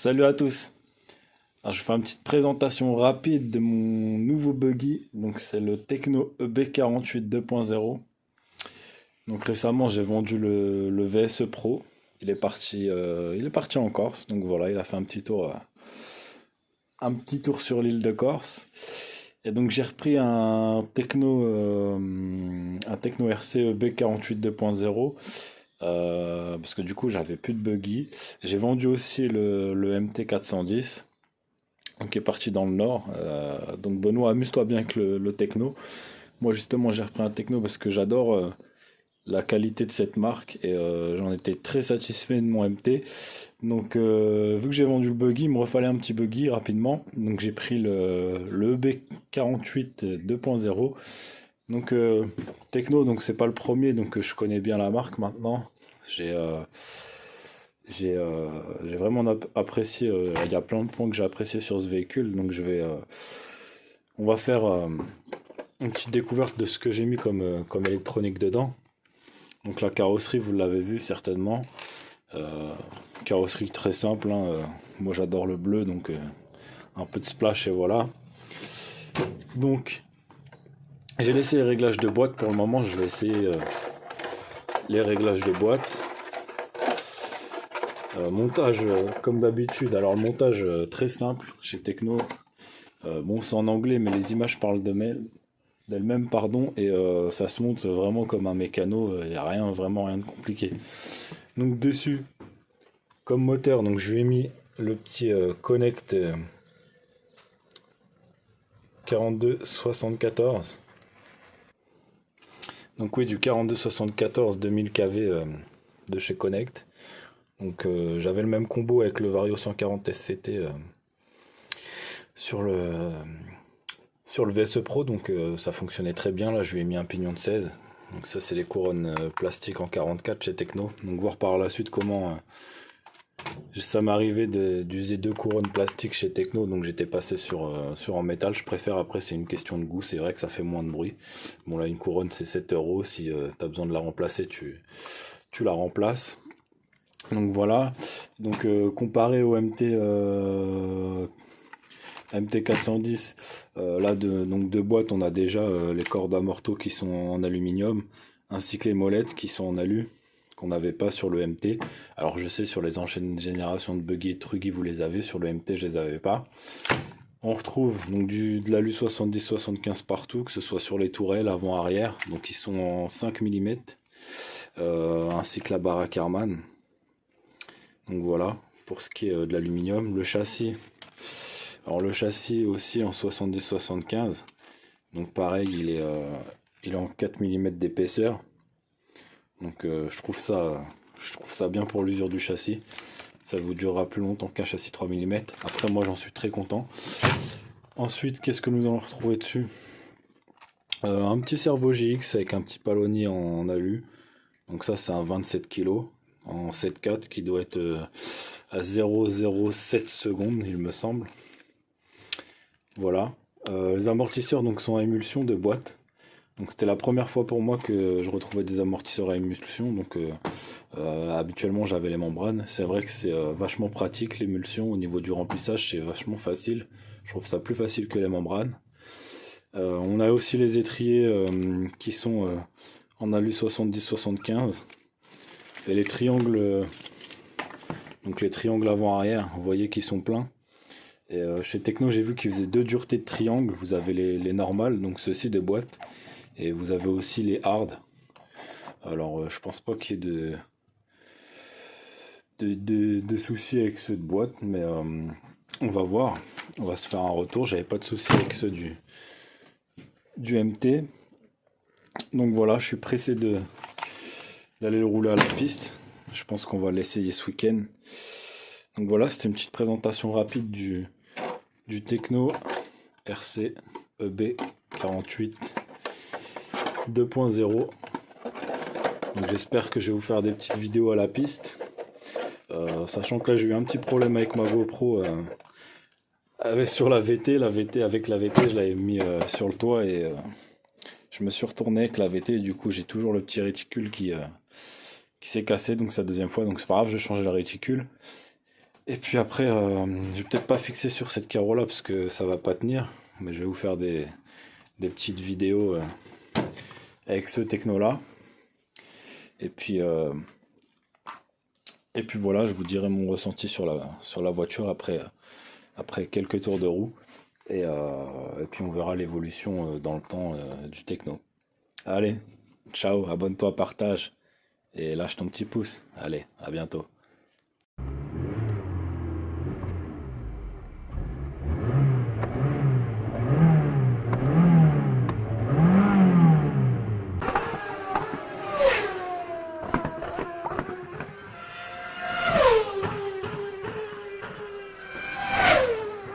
Salut à tous. Alors, je fais une petite présentation rapide de mon nouveau buggy. Donc c'est le Tecno EB48 2.0. Donc récemment j'ai vendu le VSE Pro. Il est parti en Corse. Donc voilà, il a fait un petit tour sur l'île de Corse. Et donc j'ai repris un Tecno RC EB48 2.0. Parce que du coup j'avais plus de buggy. J'ai vendu aussi le MT410. Donc, qui est parti dans le nord. Donc Benoît, amuse-toi bien avec le techno. Moi justement j'ai repris un techno parce que j'adore la qualité de cette marque et j'en étais très satisfait de mon MT. Donc vu que j'ai vendu le buggy, il me refallait un petit buggy rapidement. Donc j'ai pris le EB48 2.0. Donc techno, donc c'est pas le premier, donc je connais bien la marque maintenant. J'ai euh, j'ai vraiment apprécié. Il y a plein de points que j'ai apprécié sur ce véhicule, donc on va faire une petite découverte de ce que j'ai mis comme électronique dedans. Donc la carrosserie, vous l'avez vu certainement. Euh, Carrosserie très simple, hein. Moi j'adore le bleu, donc un peu de splash et voilà. Donc j'ai laissé les réglages de boîte pour le moment. Je vais essayer les réglages de boîte. Montage comme d'habitude. Alors le montage très simple chez Tecno. Bon, c'est en anglais, mais les images parlent d'elles-mêmes, pardon, et ça se monte vraiment comme un mécano. Il n'y a vraiment rien de compliqué. Donc dessus, comme moteur, donc je lui ai mis le petit Connect 4274. Donc oui, du 4274 2000 kV de chez Connect. Donc j'avais le même combo avec le Vario 140 SCT sur le VSE Pro, donc ça fonctionnait très bien. Là je lui ai mis un pignon de 16. Donc ça c'est les couronnes plastiques en 44 chez Tecno. Donc voir par la suite comment ça m'arrivait d'user deux couronnes plastiques chez Tecno, donc j'étais passé sur en métal. Je préfère, après c'est une question de goût, c'est vrai que ça fait moins de bruit. Bon là une couronne c'est 7 €, si tu as besoin de la remplacer tu la remplaces. Donc voilà, donc comparé au MT410, là donc de boîte on a déjà les cordes amorto qui sont en aluminium, ainsi que les molettes qui sont en alu, qu'on n'avait pas sur le MT. Alors je sais, sur les anciennes générations de buggy et de Truggy vous les avez, sur le MT je les avais pas. On retrouve donc de l'alu 70-75 partout, que ce soit sur les tourelles avant arrière, donc ils sont en 5 mm, ainsi que la baraque Harman. Donc voilà, pour ce qui est de l'aluminium. Le châssis, alors le châssis aussi en 70-75. Donc pareil, il est en 4 mm d'épaisseur. Donc je trouve ça bien pour l'usure du châssis. Ça vous durera plus longtemps qu'un châssis 3 mm. Après moi j'en suis très content. Ensuite, qu'est-ce que nous allons retrouver dessus? Un petit cerveau GX avec un petit palonnier en alu. Donc ça c'est un 27 kg en 7.4 qui doit être à 0,07 secondes il me semble. Voilà. Les amortisseurs donc sont à émulsion de boîte. Donc c'était la première fois pour moi que je retrouvais des amortisseurs à émulsion. Donc habituellement j'avais les membranes. C'est vrai que c'est vachement pratique l'émulsion. Au niveau du remplissage c'est vachement facile. Je trouve ça plus facile que les membranes. On a aussi les étriers qui sont en alu 70-75. Et les triangles, donc les triangles avant-arrière, vous voyez qu'ils sont pleins. Et chez Tecno, j'ai vu qu'ils faisaient deux duretés de triangles. Vous avez les normales, donc ceux-ci des boîtes, et vous avez aussi les hard. Alors, je pense pas qu'il y ait de soucis avec ceux de boîte, mais on va voir. On va se faire un retour. J'avais pas de soucis avec ceux du MT. Donc voilà, je suis pressé d'aller le rouler à la piste. Je pense qu'on va l'essayer ce week-end. Donc voilà, c'était une petite présentation rapide du Tecno RC EB48 2.0. Donc j'espère que je vais vous faire des petites vidéos à la piste. Sachant que là j'ai eu un petit problème avec ma GoPro sur la VT. Avec la VT je l'avais mis sur le toit et je me suis retourné avec la VT et du coup j'ai toujours le petit réticule qui s'est cassé, donc c'est la deuxième fois, donc c'est pas grave, je vais changer la réticule. Et puis après, je vais peut-être pas fixer sur cette carreau là parce que ça va pas tenir, mais je vais vous faire des petites vidéos avec ce techno là. Et puis, euh, et puis voilà, je vous dirai mon ressenti sur la voiture après quelques tours de roue. Et puis on verra l'évolution dans le temps du techno. Allez, ciao, abonne-toi, partage et lâche ton petit pouce. Allez, à bientôt.